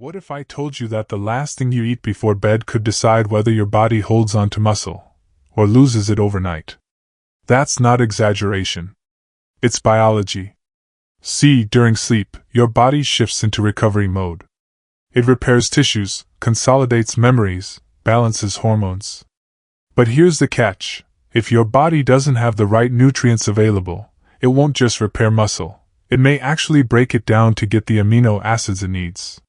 What if I told you that the last thing you eat before bed could decide whether your body holds on to muscle, or loses it overnight? That's not exaggeration. It's biology. See, during sleep, your body shifts into recovery mode. It repairs tissues, consolidates memories, balances hormones. But here's the catch. If your body doesn't have the right nutrients available, it won't just repair muscle. It may actually break it down to get the amino acids it needs.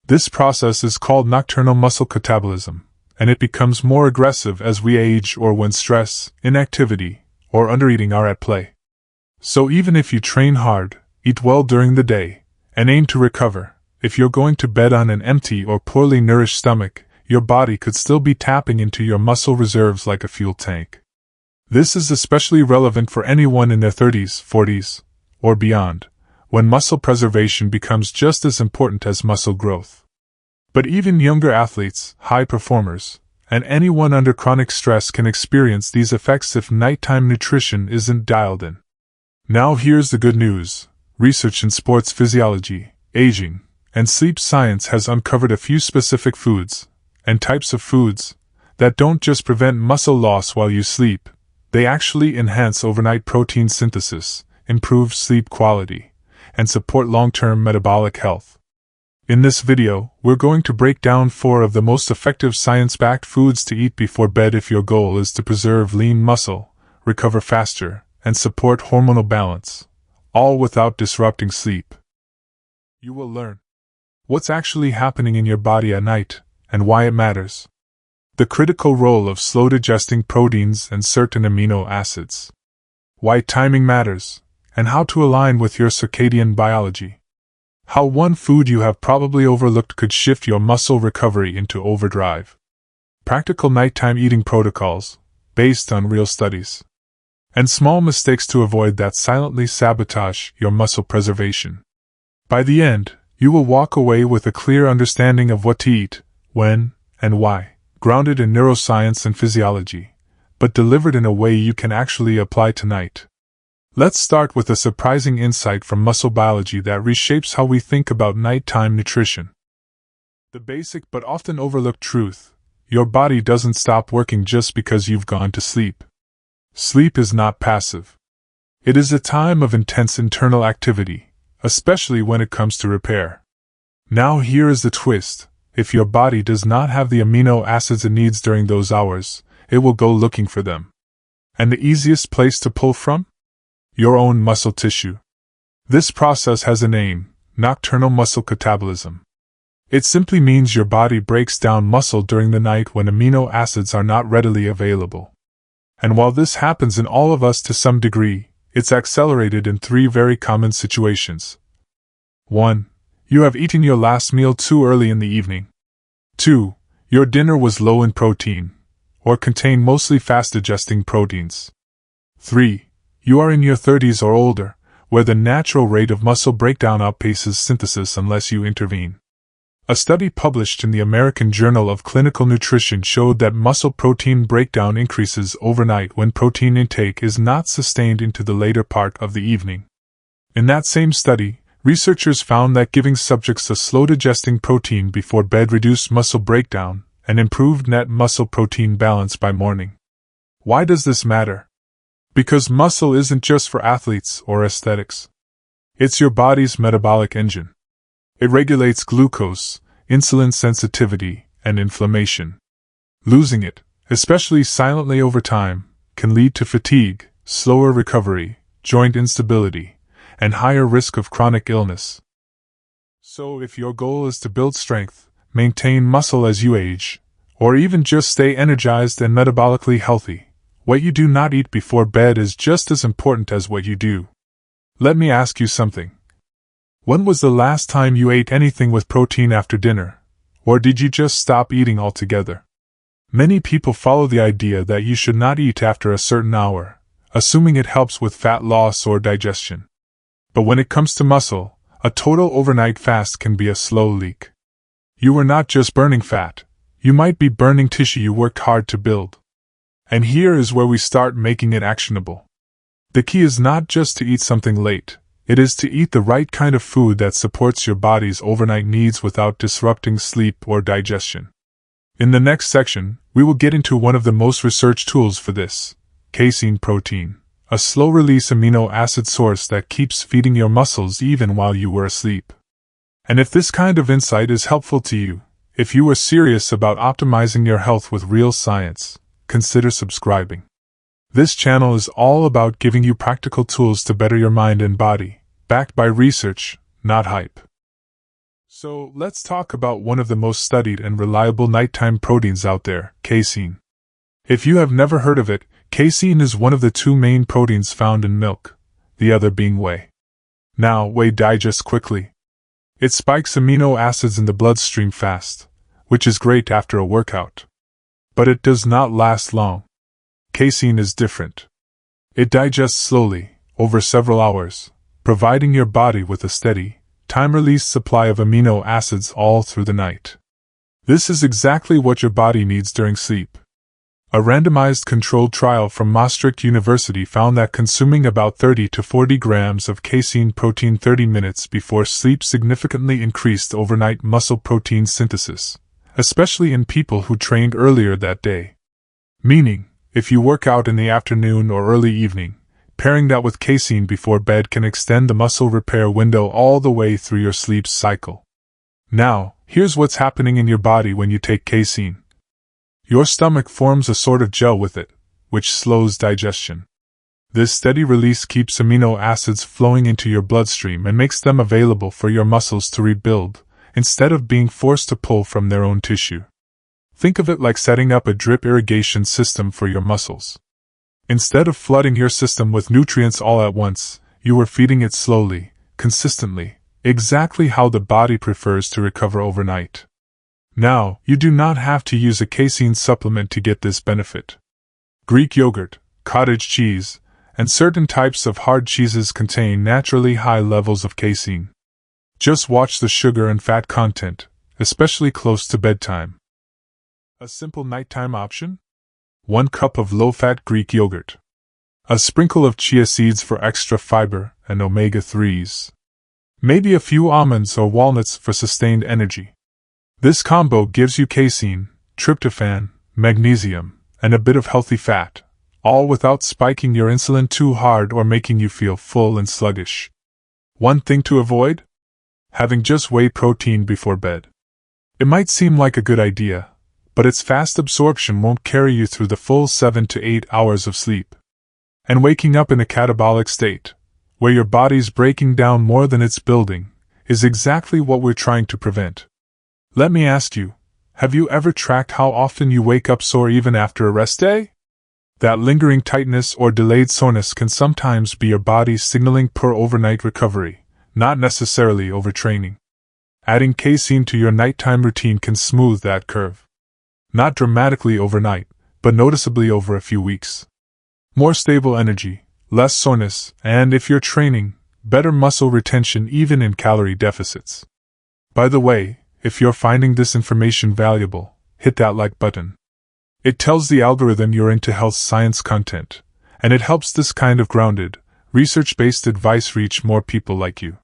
This process is called nocturnal muscle catabolism, and it becomes more aggressive as we age or when stress, inactivity, or undereating are at play. So even if you train hard, eat well during the day, and aim to recover, if you're going to bed on an empty or poorly nourished stomach, your body could still be tapping into your muscle reserves like a fuel tank. This is especially relevant for anyone in their 30s, 40s, or beyond, when muscle preservation becomes just as important as muscle growth. But even younger athletes, high performers, and anyone under chronic stress can experience these effects if nighttime nutrition isn't dialed in. Now here's the good news. Research in sports physiology, aging, and sleep science has uncovered a few specific foods, and types of foods, that don't just prevent muscle loss while you sleep, they actually enhance overnight protein synthesis, improve sleep quality, and support long-term metabolic health. In this video, we're going to break down 4 of the most effective science-backed foods to eat before bed if your goal is to preserve lean muscle, recover faster, and support hormonal balance, all without disrupting sleep. You will learn what's actually happening in your body at night, and why it matters. The critical role of slow-digesting proteins and certain amino acids. Why timing matters, and how to align with your circadian biology. How one food you have probably overlooked could shift your muscle recovery into overdrive. Practical nighttime eating protocols, based on real studies. And small mistakes to avoid that silently sabotage your muscle preservation. By the end, you will walk away with a clear understanding of what to eat, when, and why, grounded in neuroscience and physiology, but delivered in a way you can actually apply tonight. Let's start with a surprising insight from muscle biology that reshapes how we think about nighttime nutrition. The basic but often overlooked truth: your body doesn't stop working just because you've gone to sleep. Sleep is not passive. It is a time of intense internal activity, especially when it comes to repair. Now here is the twist: if your body does not have the amino acids it needs during those hours, it will go looking for them. And the easiest place to pull from? Your own muscle tissue. This process has a name: nocturnal muscle catabolism. It simply means your body breaks down muscle during the night when amino acids are not readily available. And while this happens in all of us to some degree, it's accelerated in 3 very common situations. 1. You have eaten your last meal too early in the evening. 2. Your dinner was low in protein, or contained mostly fast-digesting proteins. 3. You are in your 30s or older, where the natural rate of muscle breakdown outpaces synthesis unless you intervene. A study published in the American Journal of Clinical Nutrition showed that muscle protein breakdown increases overnight when protein intake is not sustained into the later part of the evening. In that same study, researchers found that giving subjects a slow-digesting protein before bed reduced muscle breakdown and improved net muscle protein balance by morning. Why does this matter? Because muscle isn't just for athletes or aesthetics. It's your body's metabolic engine. It regulates glucose, insulin sensitivity, and inflammation. Losing it, especially silently over time, can lead to fatigue, slower recovery, joint instability, and higher risk of chronic illness. So if your goal is to build strength, maintain muscle as you age, or even just stay energized and metabolically healthy, what you do not eat before bed is just as important as what you do. Let me ask you something. When was the last time you ate anything with protein after dinner? Or did you just stop eating altogether? Many people follow the idea that you should not eat after a certain hour, assuming it helps with fat loss or digestion. But when it comes to muscle, a total overnight fast can be a slow leak. You are not just burning fat, you might be burning tissue you worked hard to build. And here is where we start making it actionable. The key is not just to eat something late, It is to eat the right kind of food that supports your body's overnight needs without disrupting sleep or digestion. In the next section, we will get into one of the most researched tools for this: casein protein, a slow-release amino acid source that keeps feeding your muscles even while you were asleep. And if this kind of insight is helpful to you, if you are serious about optimizing your health with real science, consider subscribing. This channel is all about giving you practical tools to better your mind and body, backed by research, not hype. So, let's talk about one of the most studied and reliable nighttime proteins out there, casein. If you have never heard of it, casein is one of the two main proteins found in milk, the other being whey. Now, whey digests quickly. It spikes amino acids in the bloodstream fast, which is great after a workout. But it does not last long. Casein is different. It digests slowly, over several hours, providing your body with a steady, time-release supply of amino acids all through the night. This is exactly what your body needs during sleep. A randomized controlled trial from Maastricht University found that consuming about 30 to 40 grams of casein protein 30 minutes before sleep significantly increased overnight muscle protein synthesis, especially in people who trained earlier that day. Meaning, if you work out in the afternoon or early evening, pairing that with casein before bed can extend the muscle repair window all the way through your sleep cycle. Now, here's what's happening in your body when you take casein. Your stomach forms a sort of gel with it, which slows digestion. This steady release keeps amino acids flowing into your bloodstream and makes them available for your muscles to rebuild, instead of being forced to pull from their own tissue. Think of it like setting up a drip irrigation system for your muscles. Instead of flooding your system with nutrients all at once, you are feeding it slowly, consistently, exactly how the body prefers to recover overnight. Now, you do not have to use a casein supplement to get this benefit. Greek yogurt, cottage cheese, and certain types of hard cheeses contain naturally high levels of casein. Just watch the sugar and fat content, especially close to bedtime. A simple nighttime option? 1 cup of low-fat Greek yogurt. A sprinkle of chia seeds for extra fiber and omega-3s. Maybe a few almonds or walnuts for sustained energy. This combo gives you casein, tryptophan, magnesium, and a bit of healthy fat, all without spiking your insulin too hard or making you feel full and sluggish. One thing to avoid? Having just whey protein before bed. It might seem like a good idea, but its fast absorption won't carry you through the full 7 to 8 hours of sleep. And waking up in a catabolic state, where your body's breaking down more than it's building, is exactly what we're trying to prevent. Let me ask you, have you ever tracked how often you wake up sore even after a rest day? That lingering tightness or delayed soreness can sometimes be your body signaling poor overnight recovery, not necessarily overtraining. Adding casein to your nighttime routine can smooth that curve. Not dramatically overnight, but noticeably over a few weeks. More stable energy, less soreness, and if you're training, better muscle retention even in calorie deficits. By the way, if you're finding this information valuable, hit that like button. It tells the algorithm you're into health science content, and it helps this kind of grounded, research-based advice reach more people like you.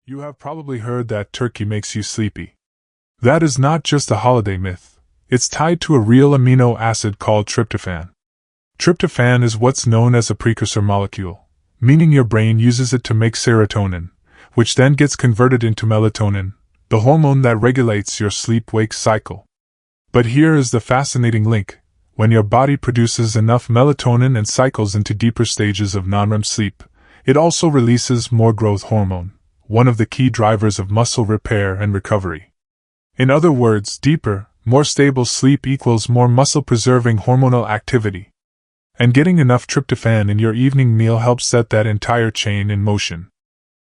You have probably heard that turkey makes you sleepy. That is not just a holiday myth. It's tied to a real amino acid called tryptophan. Tryptophan is what's known as a precursor molecule, meaning your brain uses it to make serotonin, which then gets converted into melatonin, the hormone that regulates your sleep-wake cycle. But here is the fascinating link: when your body produces enough melatonin and cycles into deeper stages of non-REM sleep, it also releases more growth hormone, one of the key drivers of muscle repair and recovery. In other words, deeper, more stable sleep equals more muscle-preserving hormonal activity. And getting enough tryptophan in your evening meal helps set that entire chain in motion.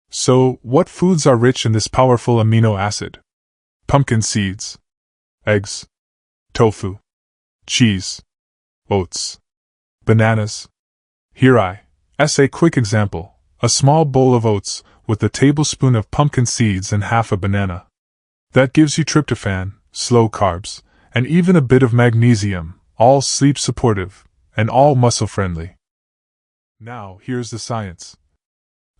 So, what foods are rich in this powerful amino acid? Pumpkin seeds, eggs, tofu, cheese, oats, bananas. Here is a quick example: a small bowl of oats with a tablespoon of pumpkin seeds and half a banana. That gives you tryptophan, slow carbs, and even a bit of magnesium, all sleep supportive, and all muscle friendly. Now, here's the science.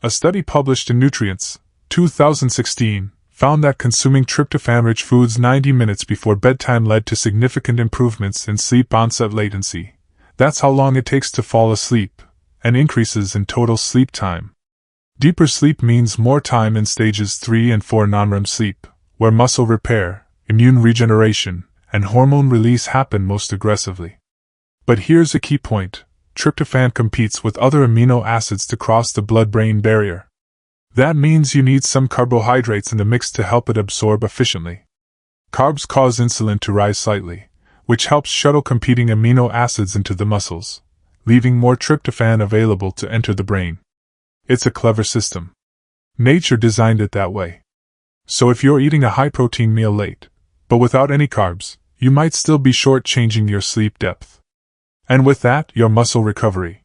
A study published in Nutrients, 2016, found that consuming tryptophan-rich foods 90 minutes before bedtime led to significant improvements in sleep onset latency. That's how long it takes to fall asleep, and increases in total sleep time. Deeper sleep means more time in stages 3 and 4 non-REM sleep, where muscle repair, immune regeneration, and hormone release happen most aggressively. But here's a key point: tryptophan competes with other amino acids to cross the blood-brain barrier. That means you need some carbohydrates in the mix to help it absorb efficiently. Carbs cause insulin to rise slightly, which helps shuttle competing amino acids into the muscles, leaving more tryptophan available to enter the brain. It's a clever system. Nature designed it that way. So if you're eating a high-protein meal late, but without any carbs, you might still be short-changing your sleep depth. And with that, your muscle recovery.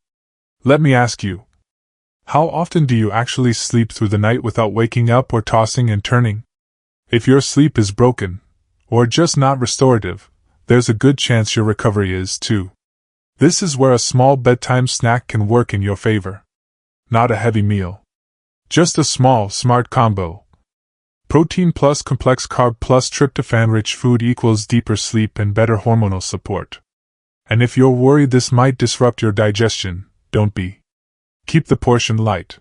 Let me ask you, how often do you actually sleep through the night without waking up or tossing and turning? If your sleep is broken, or just not restorative, there's a good chance your recovery is too. This is where a small bedtime snack can work in your favor. Not a heavy meal. Just a small, smart combo. Protein plus complex carb plus tryptophan-rich food equals deeper sleep and better hormonal support. And if you're worried this might disrupt your digestion, don't be. Keep the portion light.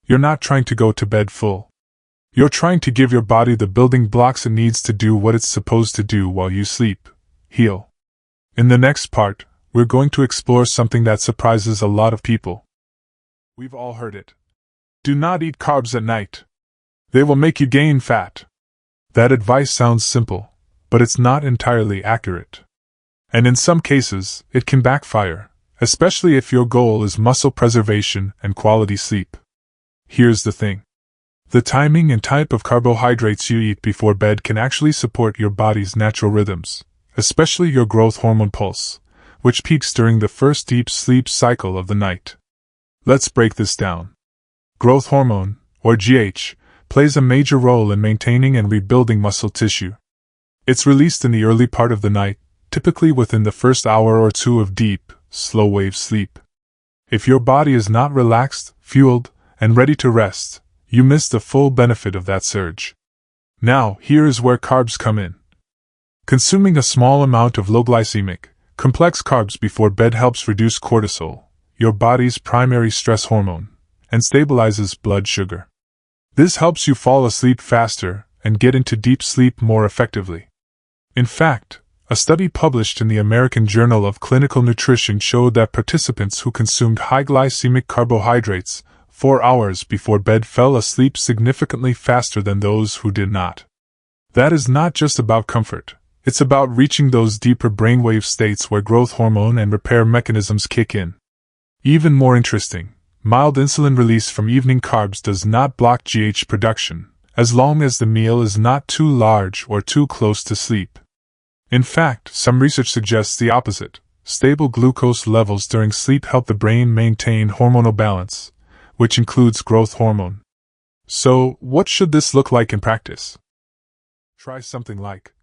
You're not trying to go to bed full. You're trying to give your body the building blocks it needs to do what it's supposed to do while you sleep. Heal. In the next part, we're going to explore something that surprises a lot of people. We've all heard it. Do not eat carbs at night. They will make you gain fat. That advice sounds simple, but it's not entirely accurate. And in some cases, it can backfire, especially if your goal is muscle preservation and quality sleep. Here's the thing. The timing and type of carbohydrates you eat before bed can actually support your body's natural rhythms, especially your growth hormone pulse, which peaks during the first deep sleep cycle of the night. Let's break this down. Growth hormone, or GH, plays a major role in maintaining and rebuilding muscle tissue. It's released in the early part of the night, typically within the first hour or two of deep, slow-wave sleep. If your body is not relaxed, fueled, and ready to rest, you miss the full benefit of that surge. Now, here is where carbs come in. Consuming a small amount of low-glycemic, complex carbs before bed helps reduce cortisol, your body's primary stress hormone, and stabilizes blood sugar. This helps you fall asleep faster and get into deep sleep more effectively. In fact, a study published in the American Journal of Clinical Nutrition showed that participants who consumed high glycemic carbohydrates 4 hours before bed fell asleep significantly faster than those who did not. That is not just about comfort, it's about reaching those deeper brainwave states where growth hormone and repair mechanisms kick in. Even more interesting, mild insulin release from evening carbs does not block GH production, as long as the meal is not too large or too close to sleep. In fact, some research suggests the opposite. Stable glucose levels during sleep help the brain maintain hormonal balance, which includes growth hormone. So, what should this look like in practice? Try something like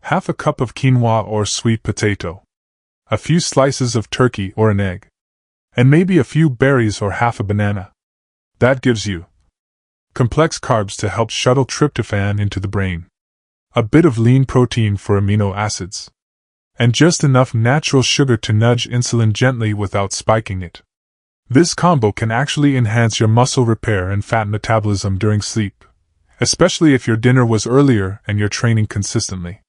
half a cup of quinoa or sweet potato, a few slices of turkey or an egg, and maybe a few berries or half a banana. That gives you complex carbs to help shuttle tryptophan into the brain, a bit of lean protein for amino acids, and just enough natural sugar to nudge insulin gently without spiking it. This combo can actually enhance your muscle repair and fat metabolism during sleep, especially if your dinner was earlier and you're training consistently.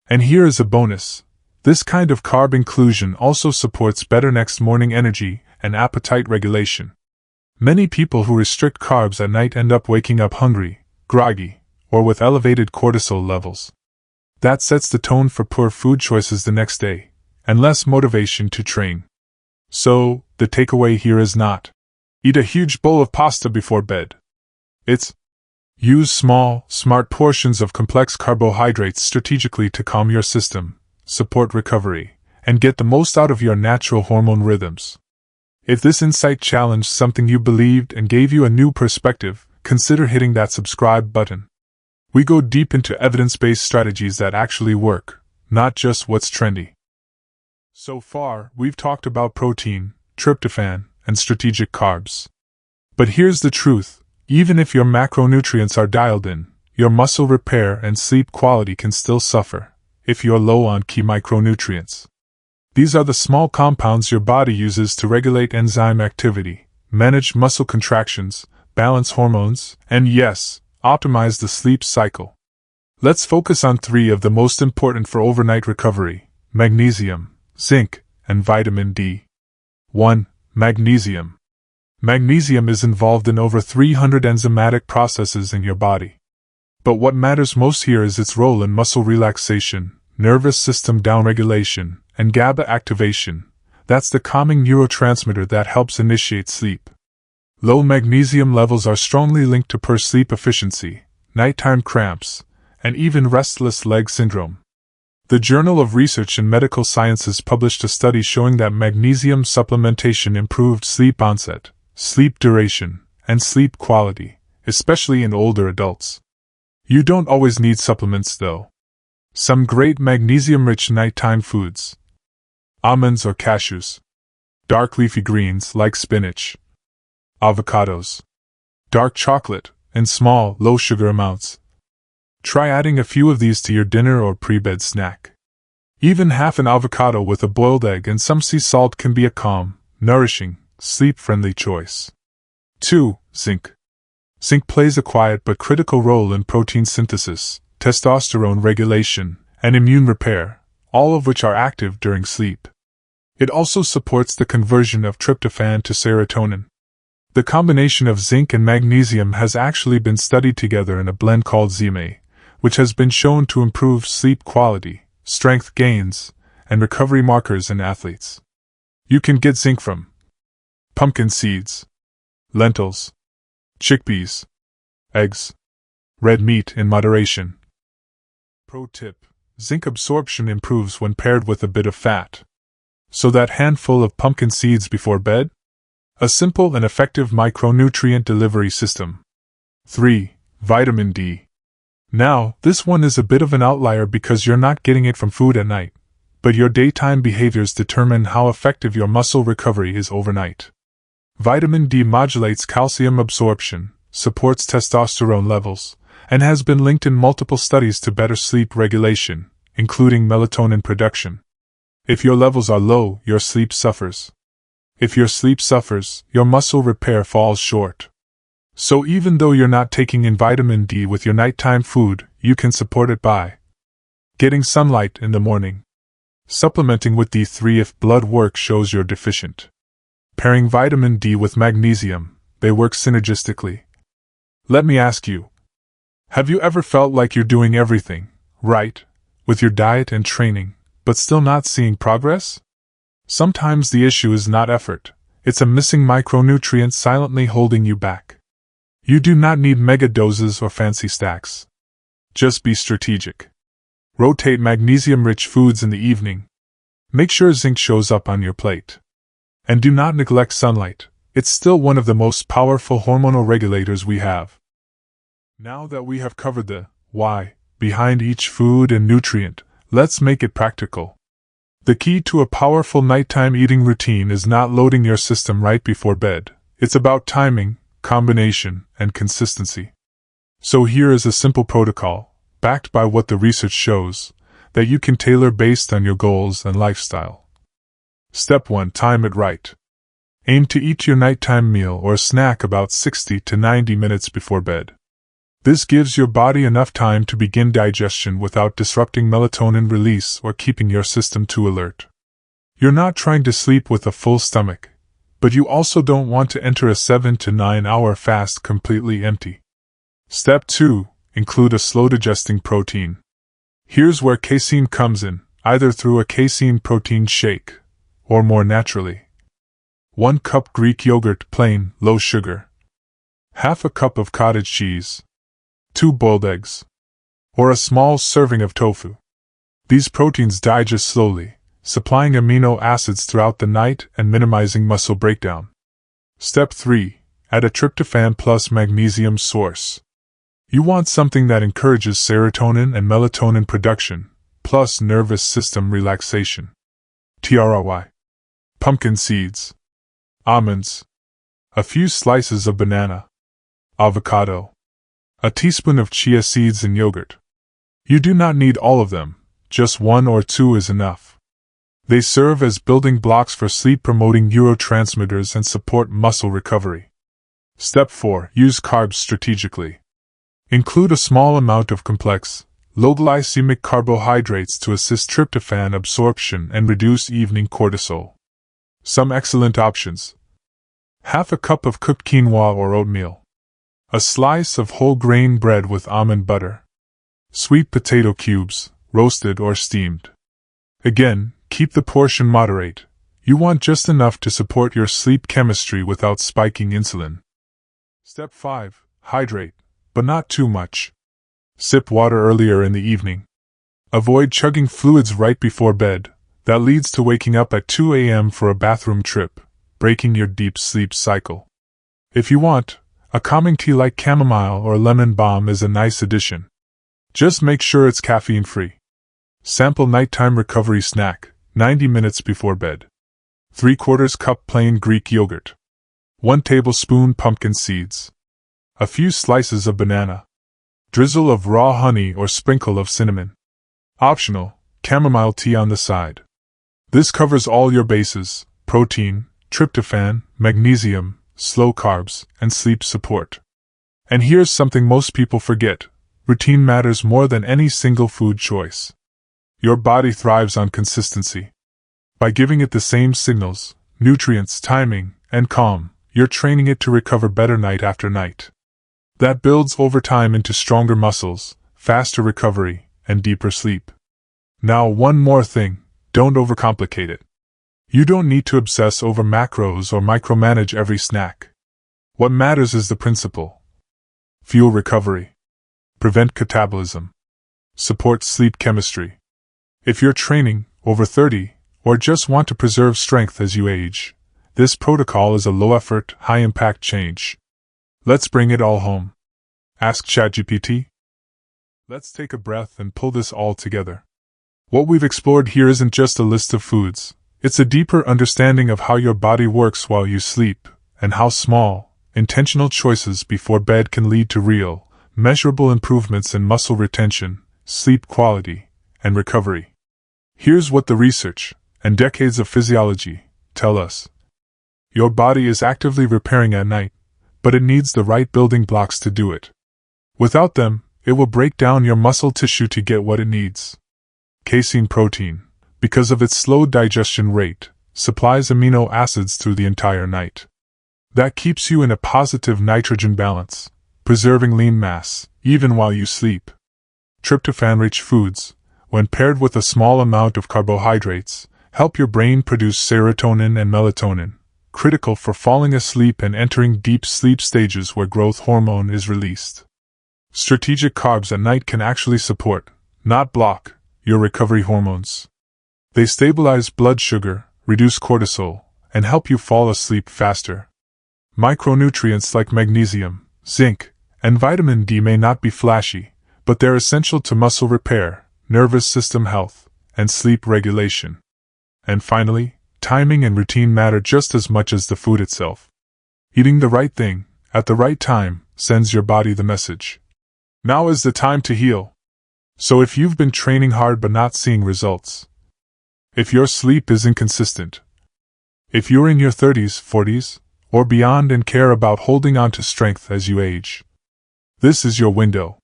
And here is a bonus. This kind of carb inclusion also supports better next morning energy and appetite regulation. Many people who restrict carbs at night end up waking up hungry, groggy, or with elevated cortisol levels. That sets the tone for poor food choices the next day, and less motivation to train. So, the takeaway here is not eat a huge bowl of pasta before bed. It's use small, smart portions of complex carbohydrates strategically to calm your system, support recovery, and get the most out of your natural hormone rhythms. If this insight challenged something you believed and gave you a new perspective, consider hitting that subscribe button. We go deep into evidence-based strategies that actually work, not just what's trendy. So far, we've talked about protein, tryptophan, and strategic carbs. But here's the truth, even if your macronutrients are dialed in, your muscle repair and sleep quality can still suffer if you're low on key micronutrients. These are the small compounds your body uses to regulate enzyme activity, manage muscle contractions, balance hormones, and yes, optimize the sleep cycle. Let's focus on 3 of the most important for overnight recovery: magnesium, zinc, and vitamin D. 1. Magnesium. Magnesium is involved in over 300 enzymatic processes in your body. But what matters most here is its role in muscle relaxation, nervous system downregulation, and GABA activation. That's the calming neurotransmitter that helps initiate sleep. Low magnesium levels are strongly linked to poor sleep efficiency, nighttime cramps, and even restless leg syndrome. The Journal of Research in Medical Sciences published a study showing that magnesium supplementation improved sleep onset, sleep duration, and sleep quality, especially in older adults. You don't always need supplements though. Some great magnesium-rich nighttime foods: almonds or cashews, dark leafy greens like spinach, avocados, dark chocolate, in small, low-sugar amounts. Try adding a few of these to your dinner or pre-bed snack. Even half an avocado with a boiled egg and some sea salt can be a calm, nourishing, sleep-friendly choice. 2. Zinc. Zinc plays a quiet but critical role in protein synthesis, testosterone regulation, and immune repair, all of which are active during sleep. It also supports the conversion of tryptophan to serotonin. The combination of zinc and magnesium has actually been studied together in a blend called ZMA, which has been shown to improve sleep quality, strength gains, and recovery markers in athletes. You can get zinc from pumpkin seeds, lentils, chickpeas, eggs, red meat in moderation. Pro tip: zinc absorption improves when paired with a bit of fat. So that handful of pumpkin seeds before bed? A simple and effective micronutrient delivery system. 3. Vitamin D. Now, this one is a bit of an outlier because you're not getting it from food at night, but your daytime behaviors determine how effective your muscle recovery is overnight. Vitamin D modulates calcium absorption, supports testosterone levels, and has been linked in multiple studies to better sleep regulation, including melatonin production. If your levels are low, your sleep suffers. If your sleep suffers, your muscle repair falls short. So even though you're not taking in vitamin D with your nighttime food, you can support it by getting sunlight in the morning, supplementing with D3 if blood work shows you're deficient, pairing vitamin D with magnesium, they work synergistically. Let me ask you, have you ever felt like you're doing everything right with your diet and training, but still not seeing progress? Sometimes the issue is not effort, it's a missing micronutrient silently holding you back. You do not need mega doses or fancy stacks. Just be strategic. Rotate magnesium-rich foods in the evening. Make sure zinc shows up on your plate. And do not neglect sunlight, it's still one of the most powerful hormonal regulators we have. Now that we have covered the why behind each food and nutrient, let's make it practical. The key to a powerful nighttime eating routine is not loading your system right before bed. It's about timing, combination, and consistency. So here is a simple protocol, backed by what the research shows, that you can tailor based on your goals and lifestyle. Step 1. Time it right. Aim to eat your nighttime meal or snack about 60 to 90 minutes before bed. This gives your body enough time to begin digestion without disrupting melatonin release or keeping your system too alert. You're not trying to sleep with a full stomach, but you also don't want to enter a 7 to 9 hour fast completely empty. Step 2. Include a slow-digesting protein. Here's where casein comes in, either through a casein protein shake, or more naturally. 1 cup Greek yogurt plain, low sugar. Half a cup of cottage cheese. 2 boiled eggs. Or a small serving of tofu. These proteins digest slowly, supplying amino acids throughout the night and minimizing muscle breakdown. Step 3. Add a tryptophan plus magnesium source. You want something that encourages serotonin and melatonin production, plus nervous system relaxation. TRY. Pumpkin seeds, almonds, a few slices of banana, avocado, a teaspoon of chia seeds and yogurt. You do not need all of them, just 1 or 2 is enough. They serve as building blocks for sleep-promoting neurotransmitters and support muscle recovery. Step 4. Use carbs strategically. Include a small amount of complex, low-glycemic carbohydrates to assist tryptophan absorption and reduce evening cortisol. Some excellent options: half a cup of cooked quinoa or oatmeal, a slice of whole grain bread with almond butter, sweet potato cubes, roasted or steamed. Again, keep the portion moderate. You want just enough to support your sleep chemistry without spiking insulin. Step 5. Hydrate, but not too much. Sip water earlier in the evening. Avoid chugging fluids right before bed. That leads to waking up at 2 a.m. for a bathroom trip, breaking your deep sleep cycle. If you want, a calming tea like chamomile or lemon balm is a nice addition. Just make sure it's caffeine-free. Sample nighttime recovery snack, 90 minutes before bed. 3/4 cup plain Greek yogurt. 1 tablespoon pumpkin seeds. A few slices of banana. Drizzle of raw honey or sprinkle of cinnamon. Optional, chamomile tea on the side. This covers all your bases: protein, tryptophan, magnesium, slow carbs, and sleep support. And here's something most people forget: routine matters more than any single food choice. Your body thrives on consistency. By giving it the same signals, nutrients, timing, and calm, you're training it to recover better night after night. That builds over time into stronger muscles, faster recovery, and deeper sleep. Now, one more thing: don't overcomplicate it. You don't need to obsess over macros or micromanage every snack. What matters is the principle. Fuel recovery. Prevent catabolism. Support sleep chemistry. If you're training, over 30, or just want to preserve strength as you age, this protocol is a low-effort, high-impact change. Let's bring it all home. Ask ChatGPT. Let's take a breath and pull this all together. What we've explored here isn't just a list of foods. It's a deeper understanding of how your body works while you sleep, and how small, intentional choices before bed can lead to real, measurable improvements in muscle retention, sleep quality, and recovery. Here's what the research, and decades of physiology, tell us. Your body is actively repairing at night, but it needs the right building blocks to do it. Without them, it will break down your muscle tissue to get what it needs. Casein protein, because of its slow digestion rate, supplies amino acids through the entire night. That keeps you in a positive nitrogen balance, preserving lean mass, even while you sleep. Tryptophan-rich foods, when paired with a small amount of carbohydrates, help your brain produce serotonin and melatonin, critical for falling asleep and entering deep sleep stages where growth hormone is released. Strategic carbs at night can actually support, not block, your recovery hormones. They stabilize blood sugar, reduce cortisol, and help you fall asleep faster. Micronutrients like magnesium, zinc, and vitamin D may not be flashy, but they're essential to muscle repair, nervous system health, and sleep regulation. And finally, timing and routine matter just as much as the food itself. Eating the right thing, at the right time, sends your body the message. Now is the time to heal. So if you've been training hard but not seeing results, if your sleep is inconsistent, if you're in your 30s, 40s, or beyond and care about holding on to strength as you age, this is your window.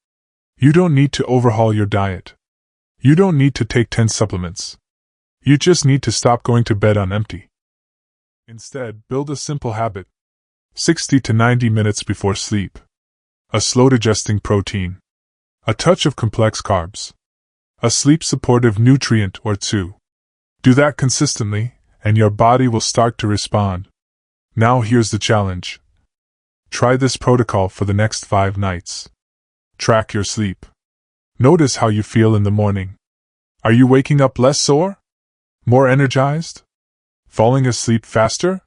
You don't need to overhaul your diet. You don't need to take 10 supplements. You just need to stop going to bed on empty. Instead, build a simple habit. 60 to 90 minutes before sleep. A slow-digesting protein. A touch of complex carbs. A sleep-supportive nutrient or two. Do that consistently, and your body will start to respond. Now here's the challenge. Try this protocol for the next 5 nights. Track your sleep. Notice how you feel in the morning. Are you waking up less sore? More energized? Falling asleep faster?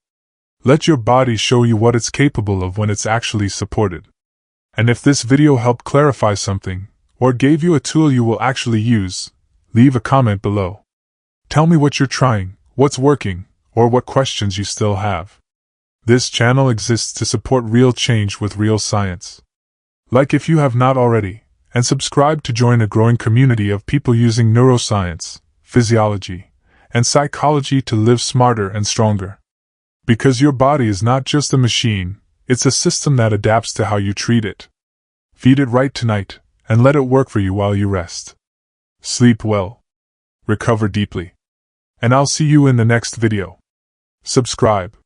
Let your body show you what it's capable of when it's actually supported. And if this video helped clarify something, or gave you a tool you will actually use, leave a comment below. Tell me what you're trying, what's working, or what questions you still have. This channel exists to support real change with real science. Like if you have not already, and subscribe to join a growing community of people using neuroscience, physiology, and psychology to live smarter and stronger. Because your body is not just a machine, it's a system that adapts to how you treat it. Feed it right tonight, and let it work for you while you rest. Sleep well. Recover deeply. And I'll see you in the next video. Subscribe.